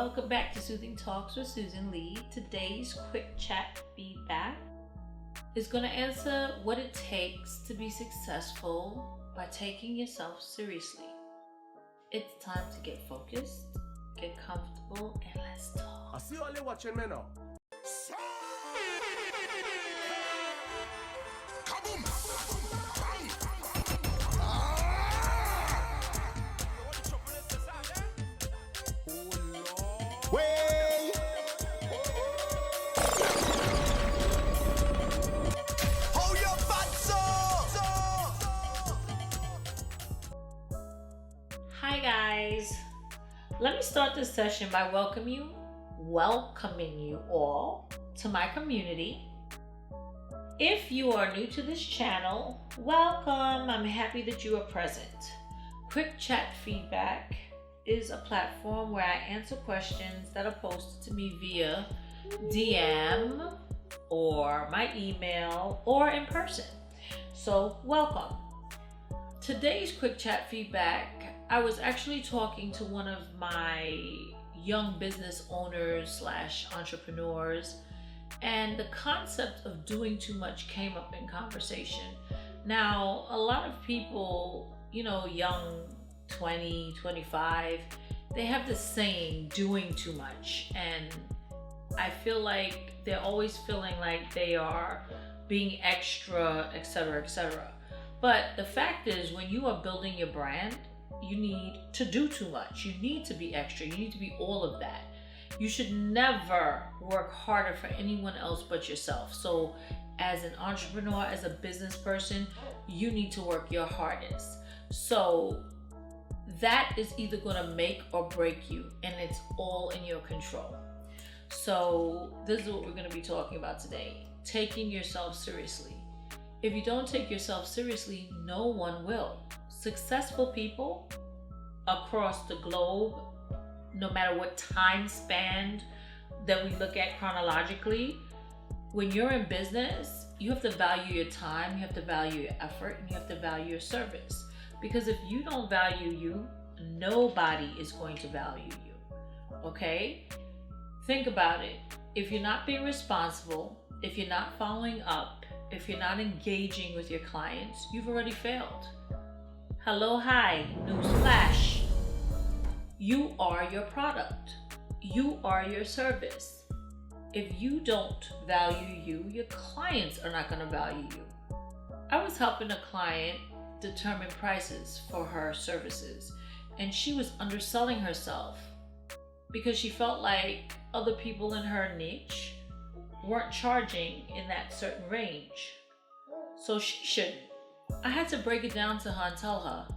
Welcome back to Suuthing Talks with Susan Leid. Today's quick chat feedback is going to answer what it takes to be successful by taking yourself seriously. It's time to get focused, get comfortable, and let's talk. I see all you watching me now. Hi guys, let me start this session by welcoming you all to my community. If you are new to this channel, welcome. I'm happy that you are present. Quick Chat Feedback is a platform where I answer questions that are posted to me via DM or my email or in person. So welcome. Today's Quick Chat Feedback, I was actually talking to one of my young business owners / entrepreneurs, and the concept of doing too much came up in conversation. Now, a lot of people, young, 20, 25, they have this saying, doing too much. And I feel like they're always feeling like they are being extra, etc., etc. But the fact is, when you are building your brand, you need to do too much. You need to be extra. You need to be all of that. You should never work harder for anyone else but yourself. So as an entrepreneur, as a business person, you need to work your hardest. So that is either going to make or break you, and it's all in your control. So this is what we're going to be talking about today. Taking yourself seriously. If you don't take yourself seriously, no one will. Successful people across the globe, no matter what time span that we look at chronologically, when you're in business, you have to value your time, you have to value your effort, and you have to value your service. Because if you don't value you, nobody is going to value you. Okay? Think about it. If you're not being responsible, if you're not following up, if you're not engaging with your clients, you've already failed. Hello, hi, newsflash. You are your product. You are your service. If you don't value you, your clients are not going to value you. I was helping a client determine prices for her services, and she was underselling herself because she felt like other people in her niche weren't charging in that certain range. So she shouldn't. I had to break it down to her and tell her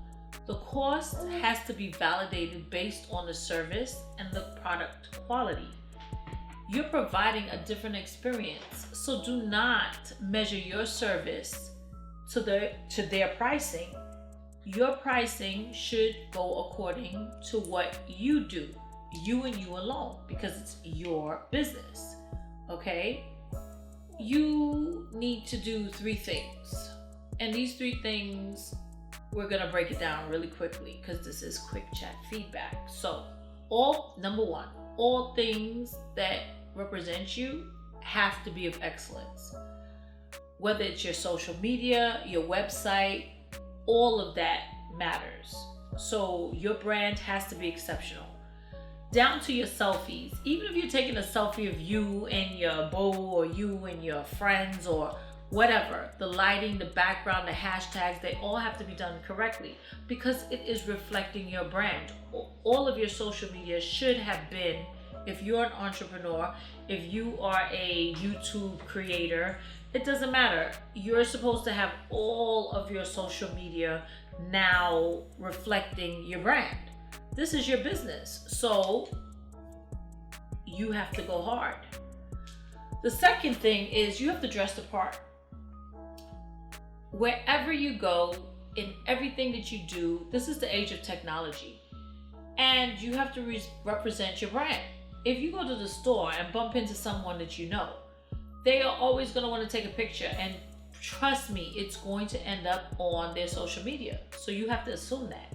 the cost has to be validated based on the service and the product quality. You're providing a different experience, so do not measure your service to their pricing. Your pricing should go according to what you do, you and you alone, because it's your business. Okay? You need to do 3 things. And these 3 things, we're going to break it down really quickly because this is quick chat feedback. So, number 1, all things that represent you have to be of excellence. Whether it's your social media, your website, all of that matters. So your brand has to be exceptional. Down to your selfies. Even if you're taking a selfie of you and your beau or you and your friends or whatever, the lighting, the background, the hashtags, they all have to be done correctly because it is reflecting your brand. All of your social media should have been, if you're an entrepreneur, if you are a YouTube creator, it doesn't matter. You're supposed to have all of your social media now reflecting your brand. This is your business, so you have to go hard. The second thing is you have to dress the part. Wherever you go, in everything that you do, this is the age of technology, and you have to represent your brand. If you go to the store and bump into someone that you know, they are always going to want to take a picture, and trust me, it's going to end up on their social media. So you have to assume that.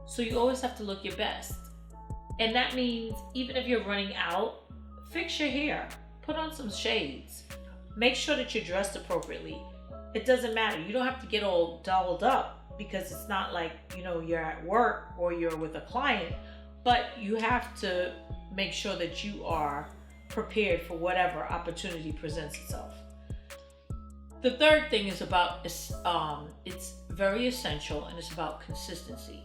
So you always have to look your best. And that means even if you're running out, fix your hair, put on some shades, make sure that you're dressed appropriately. It doesn't matter. You don't have to get all dolled up because it's not like, you're at work or you're with a client, but you have to make sure that you are prepared for whatever opportunity presents itself. The third thing is about, it's very essential, and it's about consistency.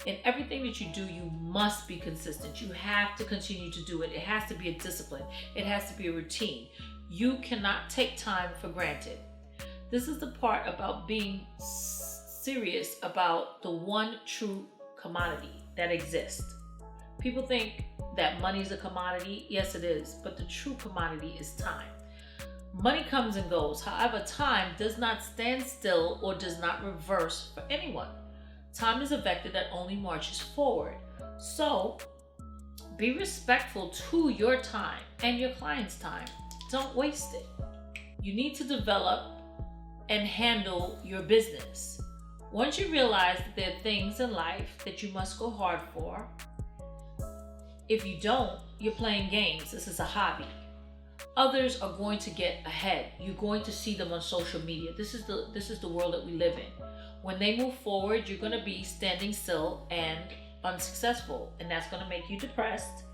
In everything that you do, you must be consistent. You have to continue to do it. It has to be a discipline. It has to be a routine. You cannot take time for granted. This is the part about being serious about the one true commodity that exists. People think that money is a commodity. Yes, it is. But the true commodity is time. Money comes and goes. However, time does not stand still or does not reverse for anyone. Time is a vector that only marches forward. So, be respectful to your time and your client's time. Don't waste it. You need to develop and handle your business. Once you realize that there are things in life that you must go hard for, if you don't, you're playing games. This is a hobby. Others are going to get ahead. You're going to see them on social media. This is the world that we live in. When they move forward, you're going to be standing still and unsuccessful, and that's going to make you depressed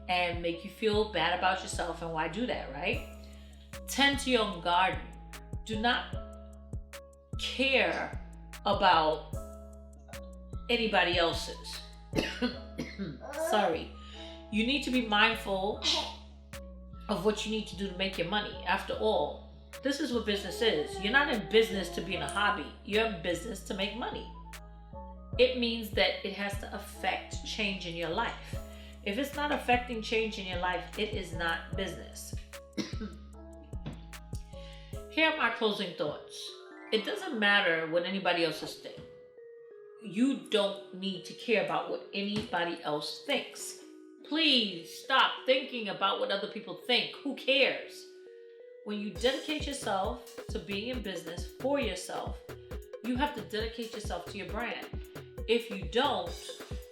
and make you feel bad about yourself. And why do that, right? Tend to your own garden. Do not care about anybody else's. Sorry. You need to be mindful of what you need to do to make your money. After all, this is what business is. You're not in business to be in a hobby. You're in business to make money. It means that it has to affect change in your life. If it's not affecting change in your life, it is not business. Here are my closing thoughts. It doesn't matter what anybody else is thinking. You don't need to care about what anybody else thinks. Please stop thinking about what other people think. Who cares? When you dedicate yourself to being in business for yourself, you have to dedicate yourself to your brand. If you don't,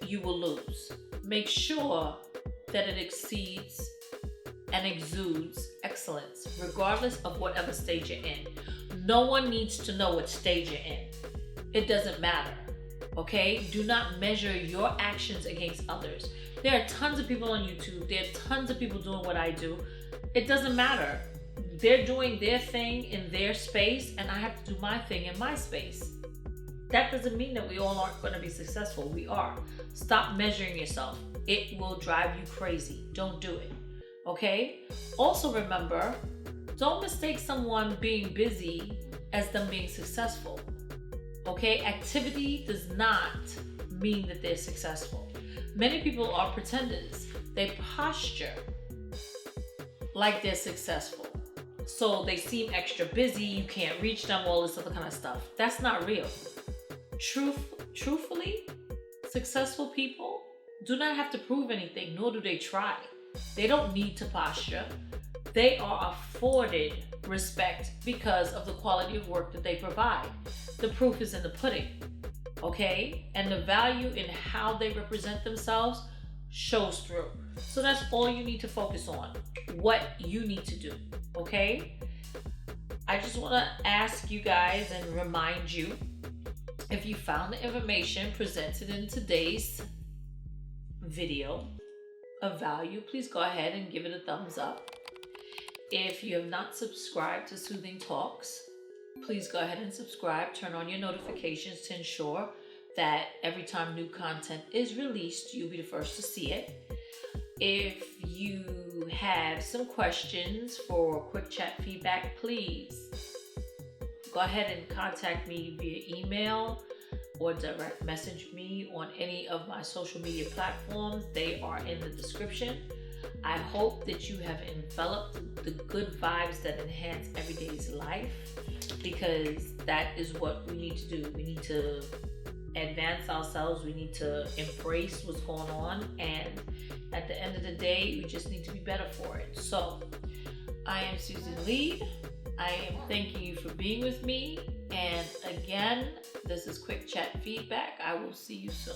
you will lose. Make sure that it exceeds and exudes excellence, regardless of whatever stage you're in. No one needs to know what stage you're in. It doesn't matter, okay? Do not measure your actions against others. There are tons of people on YouTube. There are tons of people doing what I do. It doesn't matter. They're doing their thing in their space, and I have to do my thing in my space. That doesn't mean that we all aren't going to be successful. We are. Stop measuring yourself. It will drive you crazy. Don't do it. Okay? Also remember, don't mistake someone being busy as them being successful. Okay? Activity does not mean that they're successful. Many people are pretenders. They posture like they're successful. So they seem extra busy, you can't reach them, all this other kind of stuff. That's not real. Truthfully, successful people do not have to prove anything, nor do they try. They don't need to posture. They are afforded respect because of the quality of work that they provide. The proof is in the pudding, okay? And the value in how they represent themselves shows through. So that's all you need to focus on, what you need to do, okay? I just want to ask you guys and remind you, if you found the information presented in today's video of value, please go ahead and give it a thumbs up. If you have not subscribed to Suuthing Talks, please go ahead and subscribe. Turn on your notifications to ensure that every time new content is released, you'll be the first to see it. If you have some questions for quick chat feedback, please go ahead and contact me via email or direct message me on any of my social media platforms. They are in the description. I hope that you have enveloped the good vibes that enhance everyday's life, because that is what we need to do. We need to advance ourselves. We need to embrace what's going on, and at the end of the day, we just need to be better for it. So I am Susanleid. I am thanking you for being with me, and again, this is quick chat feedback. I will see you soon.